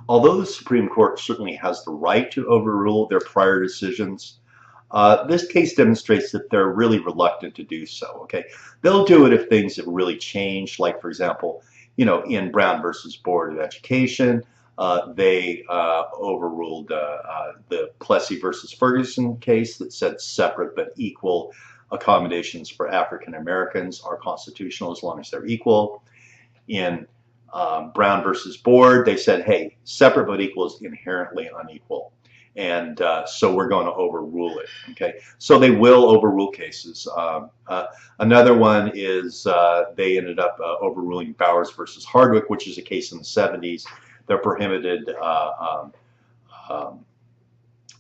Although the Supreme Court certainly has the right to overrule their prior decisions, this case demonstrates that they're really reluctant to do so. Okay, they'll do it if things have really changed, like for example, in Brown versus Board of Education, they overruled the Plessy versus Ferguson case that said separate but equal accommodations for African Americans are constitutional as long as they're equal. In Brown versus Board, they said, hey, separate but equal is inherently unequal. And so we're going to overrule it. Okay, so they will overrule cases. Another one is they ended up overruling Bowers versus Hardwick, which is a case in the 70s that prohibited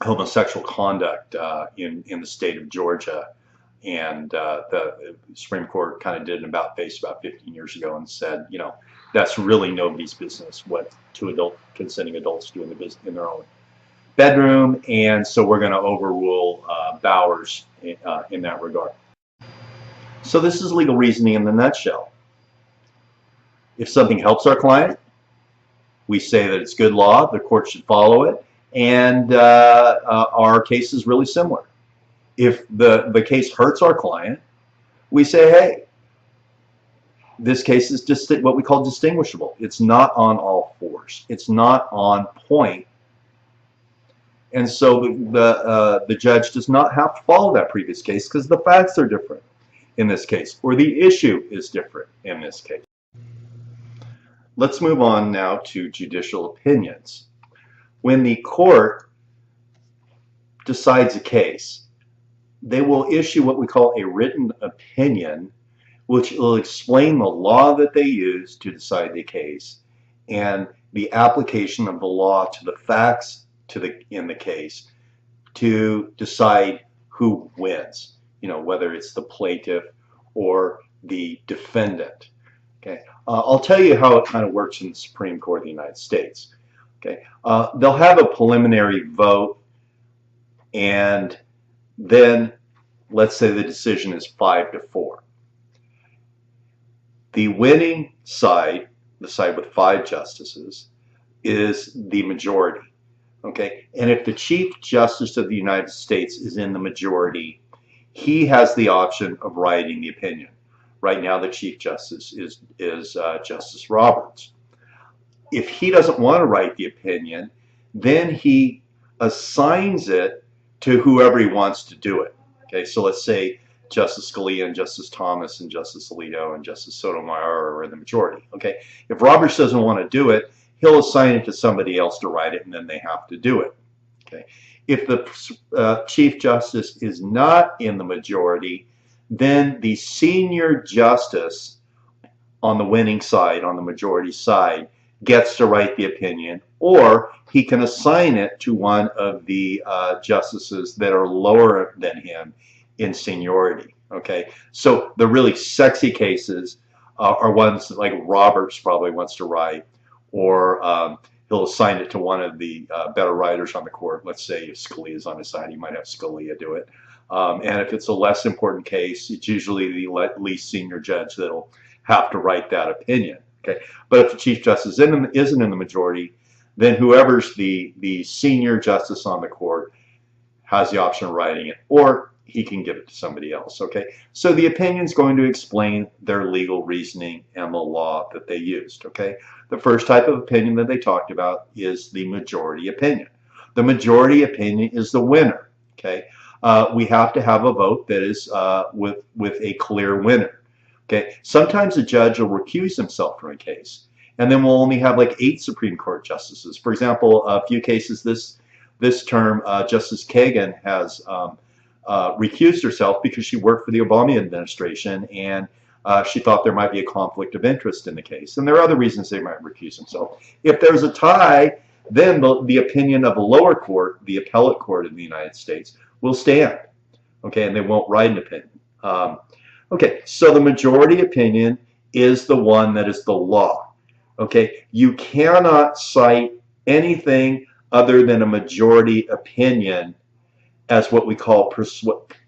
homosexual conduct in the state of Georgia. And the Supreme Court kind of did an about face about 15 years ago and said, that's really nobody's business what two consenting adults do in their own bedroom, and so we're going to overrule Bowers in that regard. So this is legal reasoning in the nutshell. If something helps our client, we say that it's good law, the court should follow it, and our case is really similar. If the case hurts our client, we say, hey, this case is just what we call distinguishable. It's not on all fours. It's not on point. And so the judge does not have to follow that previous case because the facts are different in this case, or the issue is different in this case. Let's move on now to judicial opinions. When the court decides a case, they will issue what we call a written opinion, which will explain the law that they use to decide the case and the application of the law to the facts in the case to decide who wins, whether it's the plaintiff or the defendant. Okay, I'll tell you how it kind of works in the Supreme Court of the United States. Okay, they'll have a preliminary vote, and then let's say the decision is 5-4. The winning side, the side with 5 justices, is the majority. Okay, and if the Chief Justice of the United States is in the majority, he has the option of writing the opinion. Right now, the Chief Justice is Justice Roberts. If he doesn't want to write the opinion, then he assigns it to whoever he wants to do it. Okay, so let's say Justice Scalia and Justice Thomas and Justice Alito and Justice Sotomayor are in the majority. Okay, if Roberts doesn't want to do it, he'll assign it to somebody else to write it, and then they have to do it. Okay, if the Chief Justice is not in the majority, then the senior justice on the winning side, on the majority side, gets to write the opinion, or he can assign it to one of the justices that are lower than him in seniority. Okay, so the really sexy cases are ones like Roberts probably wants to write, or he'll assign it to one of the better writers on the court. Let's say if Scalia is on his side, he might have Scalia do it. And if it's a less important case, it's usually the least senior judge that'll have to write that opinion. Okay, but if the Chief Justice isn't in the majority, then whoever's the senior justice on the court has the option of writing it, or he can give it to somebody else. Okay, so the opinion is going to explain their legal reasoning and the law that they used. Okay, the first type of opinion that they talked about is the majority opinion. The majority opinion is the winner. Okay, we have to have a vote that is with a clear winner. Okay, sometimes a judge will recuse himself from a case, and then we'll only have like 8 Supreme Court justices. For example, a few cases this term, Justice Kagan has recused herself because she worked for the Obama administration, and she thought there might be a conflict of interest in the case. And there are other reasons they might recuse themselves. If there's a tie, then the opinion of a lower court, the appellate court of the United States, will stand. Okay, and they won't write an opinion. Okay, so the majority opinion is the one that is the law. Okay, you cannot cite anything other than a majority opinion as what we call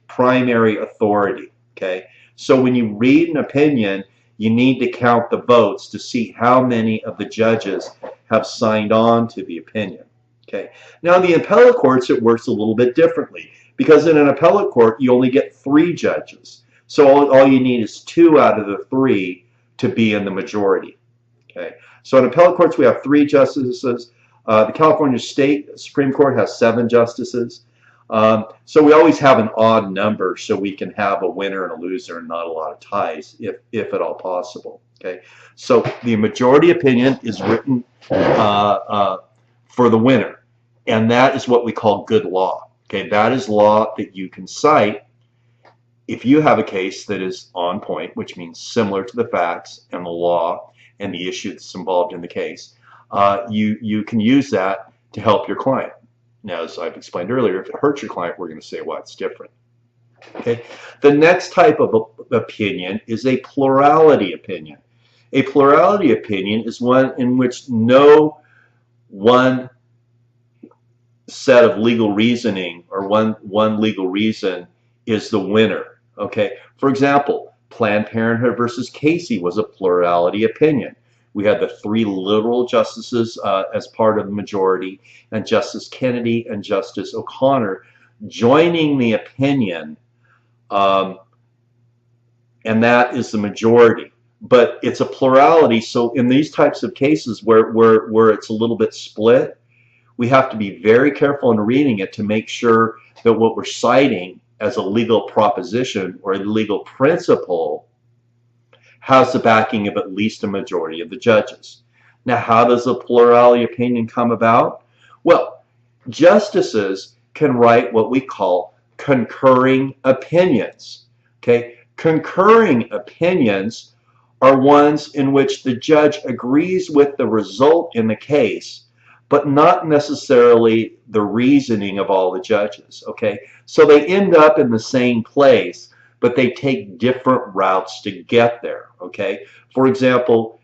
primary authority. Okay, so when you read an opinion, you need to count the votes to see how many of the judges have signed on to the opinion. Okay. Now, in the appellate courts, it works a little bit differently, because in an appellate court, you only get 3 judges. So all you need is 2 out of the 3 to be in the majority. Okay. So in appellate courts, we have 3 justices. The California State Supreme Court has 7 justices. So we always have an odd number so we can have a winner and a loser and not a lot of ties, if at all possible. Okay. So the majority opinion is written for the winner, and that is what we call good law. Okay. That is law that you can cite if you have a case that is on point, which means similar to the facts and the law and the issue that's involved in the case. You can use that to help your client. Now, as I've explained earlier, if it hurts your client, we're going to say, well, it's different. Okay. The next type of opinion is a plurality opinion. A plurality opinion is one in which no one set of legal reasoning or one legal reason is the winner. Okay. For example, Planned Parenthood versus Casey was a plurality opinion. We had the 3 liberal justices as part of the majority, and Justice Kennedy and Justice O'Connor joining the opinion, and that is the majority. But it's a plurality, so in these types of cases where it's a little bit split, we have to be very careful in reading it to make sure that what we're citing as a legal proposition or a legal principle has the backing of at least a majority of the judges. Now, how does a plurality opinion come about? Well, justices can write what we call concurring opinions. Okay? Concurring opinions are ones in which the judge agrees with the result in the case, but not necessarily the reasoning of all the judges. Okay? So they end up in the same place, but they take different routes to get there. Okay? For example,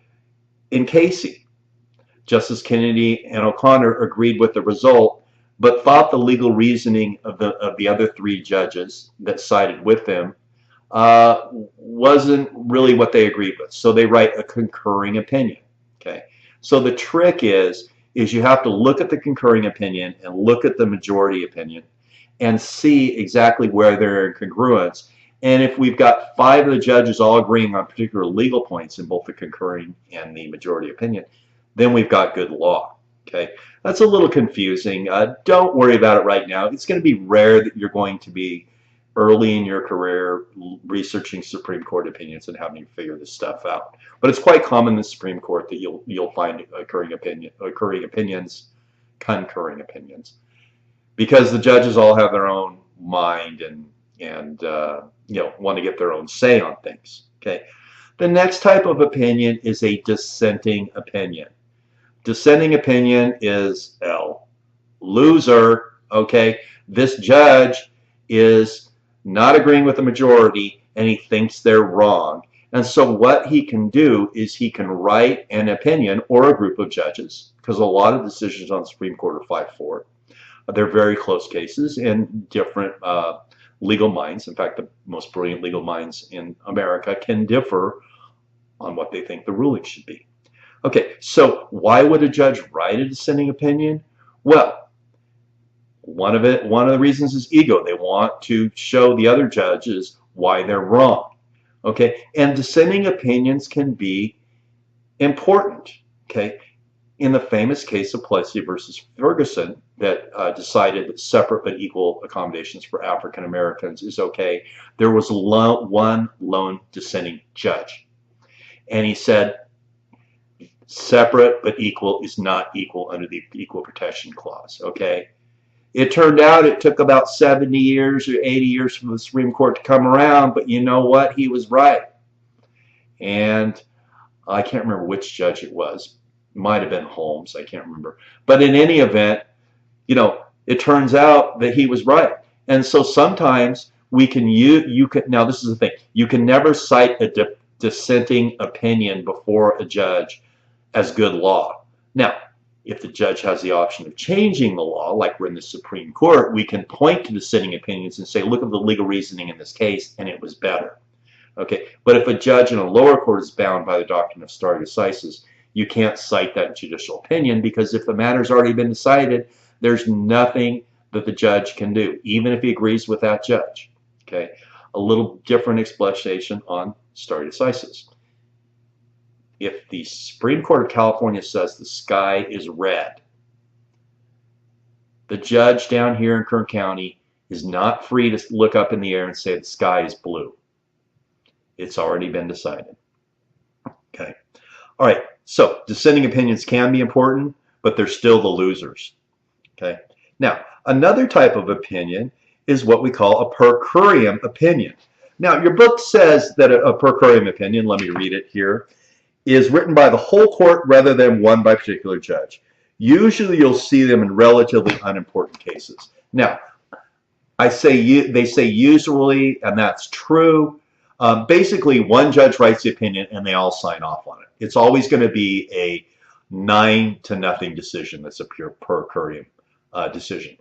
in Casey, Justice Kennedy and O'Connor agreed with the result, but thought the legal reasoning of the other 3 judges that sided with them wasn't really what they agreed with. So they write a concurring opinion. Okay? So the trick is you have to look at the concurring opinion and look at the majority opinion and see exactly where they're in congruence. And if we've got 5 of the judges all agreeing on particular legal points in both the concurring and the majority opinion, then we've got good law. Okay, that's a little confusing. Don't worry about it right now. It's going to be rare that you're going to be early in your career researching Supreme Court opinions and having to figure this stuff out. But it's quite common in the Supreme Court that you'll find concurring opinions, because the judges all have their own mind and want to get their own say on things. Okay. The next type of opinion is a dissenting opinion. Dissenting opinion is L. Loser. Okay. This judge is not agreeing with the majority and he thinks they're wrong. And so what he can do is he can write an opinion, or a group of judges, because a lot of decisions on the Supreme Court are 5-4. They're very close cases and different legal minds. In fact, the most brilliant legal minds in America can differ on what they think the ruling should be. Okay, so why would a judge write a dissenting opinion? Well, one of the reasons is ego. They want to show the other judges why they're wrong. Okay, and dissenting opinions can be important. Okay, in the famous case of Plessy versus Ferguson, that decided that separate but equal accommodations for African Americans is okay, there was one lone dissenting judge, and he said separate but equal is not equal under the Equal Protection Clause. Okay, it turned out it took about 70 years or 80 years for the Supreme Court to come around, but you know what? He was right. And I can't remember which judge it was. It might have been Holmes. I can't remember. But in any event, it turns out that he was right. And so sometimes we can now this is the thing. You can never cite a dissenting opinion before a judge as good law. Now, if the judge has the option of changing the law, like we're in the Supreme Court, we can point to dissenting opinions and say, look at the legal reasoning in this case, and it was better. Okay, but if a judge in a lower court is bound by the doctrine of stare decisis, you can't cite that judicial opinion, because if the matter's already been decided, there's nothing that the judge can do, even if he agrees with that judge. Okay, a little different explanation on stare decisis. If the Supreme Court of California says the sky is red, the judge down here in Kern County is not free to look up in the air and say the sky is blue. It's already been decided. Okay. All right. So dissenting opinions can be important, but they're still the losers. Okay. Now, another type of opinion is what we call a per curiam opinion. Now, your book says that a per curiam opinion, let me read it here, is written by the whole court rather than one by a particular judge. Usually you'll see them in relatively unimportant cases. Now, they say usually, and that's true. Basically, one judge writes the opinion and they all sign off on it. It's always going to be a 9-0 decision. That's a pure per curiam decision.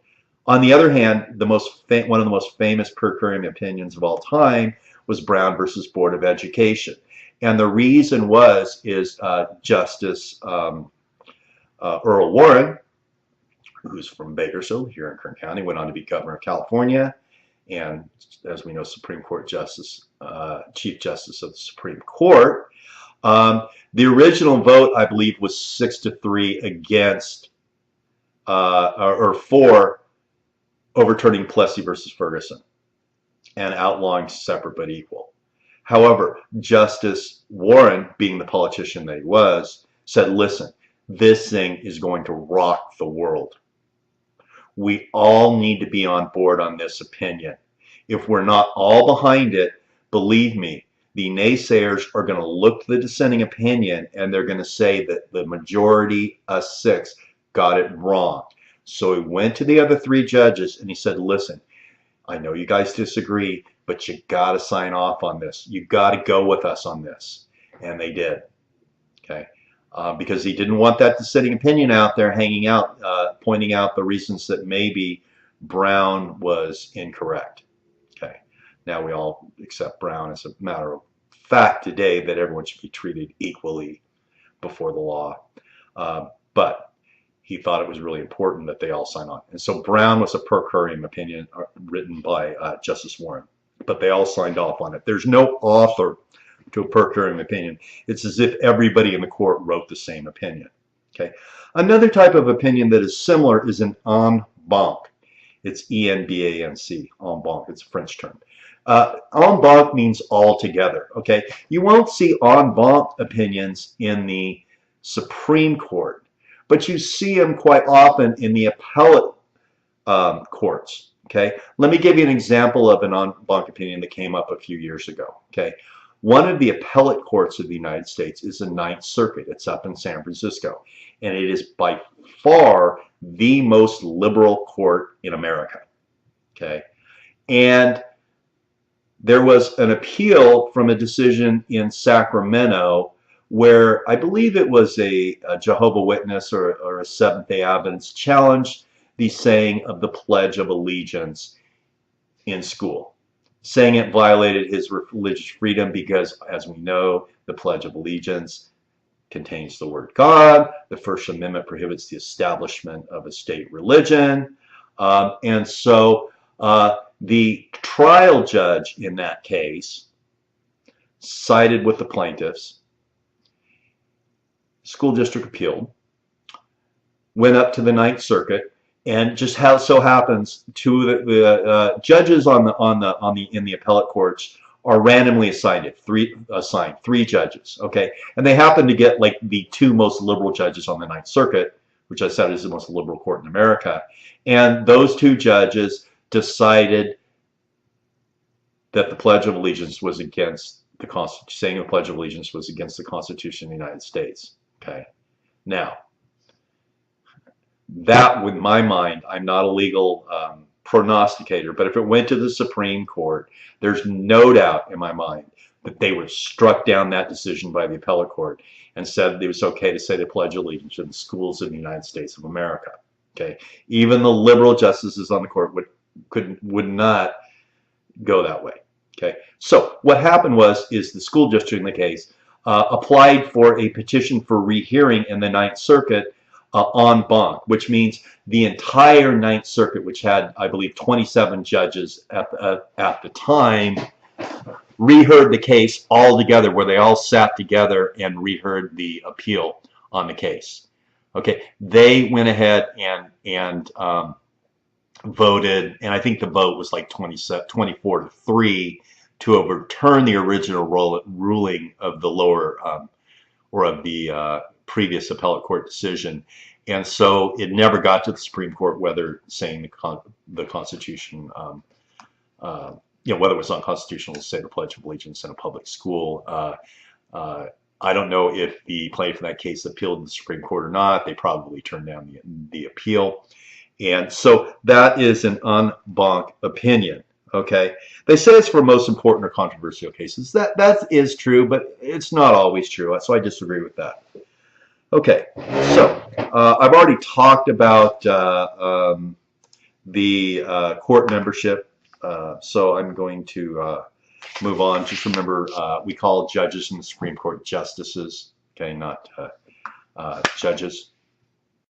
On the other hand, one of the most famous per curiam opinions of all time was Brown versus Board of Education. And the reason is Justice Earl Warren, who's from Bakersfield here in Kern County, went on to be governor of California, and as we know, Supreme Court Justice, Chief Justice of the Supreme Court. The original vote, I believe, was 6-3 against or for overturning Plessy versus Ferguson and outlawing separate but equal. However, Justice Warren, being the politician that he was, said, listen, this thing is going to rock the world. We all need to be on board on this opinion. If we're not all behind it, believe me, the naysayers are going to look to the dissenting opinion and they're going to say that the majority, us 6, got it wrong. So he went to the other 3 judges and he said, listen, I know you guys disagree, but you got to sign off on this. You got to go with us on this. And they did. Okay. Because he didn't want that dissenting opinion out there hanging out, pointing out the reasons that maybe Brown was incorrect. Okay. Now we all accept Brown as a matter of fact today that everyone should be treated equally before the law. But he thought it was really important that they all sign on. And so Brown was a per curiam opinion written by Justice Warren, but they all signed off on it. There's no author to a per curiam opinion. It's as if everybody in the court wrote the same opinion. Okay. Another type of opinion that is similar is an en banc. It's E-N-B-A-N-C, en banc. It's a French term. En banc means all together. Okay. You won't see en banc opinions in the Supreme Court, but you see them quite often in the appellate courts. Okay. Let me give you an example of an en banc opinion that came up a few years ago. Okay. One of the appellate courts of the United States is the Ninth Circuit. It's up in San Francisco. And it is by far the most liberal court in America. Okay. And there was an appeal from a decision in Sacramento where I believe it was a Jehovah's Witness or a Seventh-day Adventist challenged the saying of the Pledge of Allegiance in school, saying it violated his religious freedom because, as we know, the Pledge of Allegiance contains the word God. The First Amendment prohibits the establishment of a state religion. And so the trial judge in that case sided with the plaintiffs. School district appealed, went up to the Ninth Circuit, and just how so happens, 2 of the judges in the appellate courts are randomly assigned 3 judges. Okay, and they happen to get like the 2 most liberal judges on the Ninth Circuit, which I said is the most liberal court in America, and those 2 judges decided that the Pledge of Allegiance was against the Constitution, saying the Pledge of Allegiance was against the Constitution of the United States. Okay, now that, with my mind, I'm not a legal prognosticator, but if it went to the Supreme Court, there's no doubt in my mind that they would have struck down that decision by the appellate court and said it was okay to say the Pledge of Allegiance to the schools of the United States of America. Okay, even the liberal justices on the court would not go that way. Okay, so what happened is the school district in the case applied for a petition for rehearing in the Ninth Circuit en banc, which means the entire Ninth Circuit, which had, I believe, 27 judges at the time, reheard the case all together, where they all sat together and reheard the appeal on the case. Okay, they went ahead and voted, and I think the vote was like 24-3 to overturn the original ruling of the lower or of the previous appellate court decision. And so it never got to the Supreme Court whether saying the Constitution, whether it was unconstitutional to say the Pledge of Allegiance in a public school. I don't know if the plaintiff in that case appealed to the Supreme Court or not. They probably turned down the appeal. And so that is an en banc opinion. Okay, they say it's for most important or controversial cases. That is true, but it's not always true. So I disagree with that. Okay, so I've already talked about the court membership, so I'm going to move on. Just remember, we call judges in the Supreme Court justices. Okay, not judges.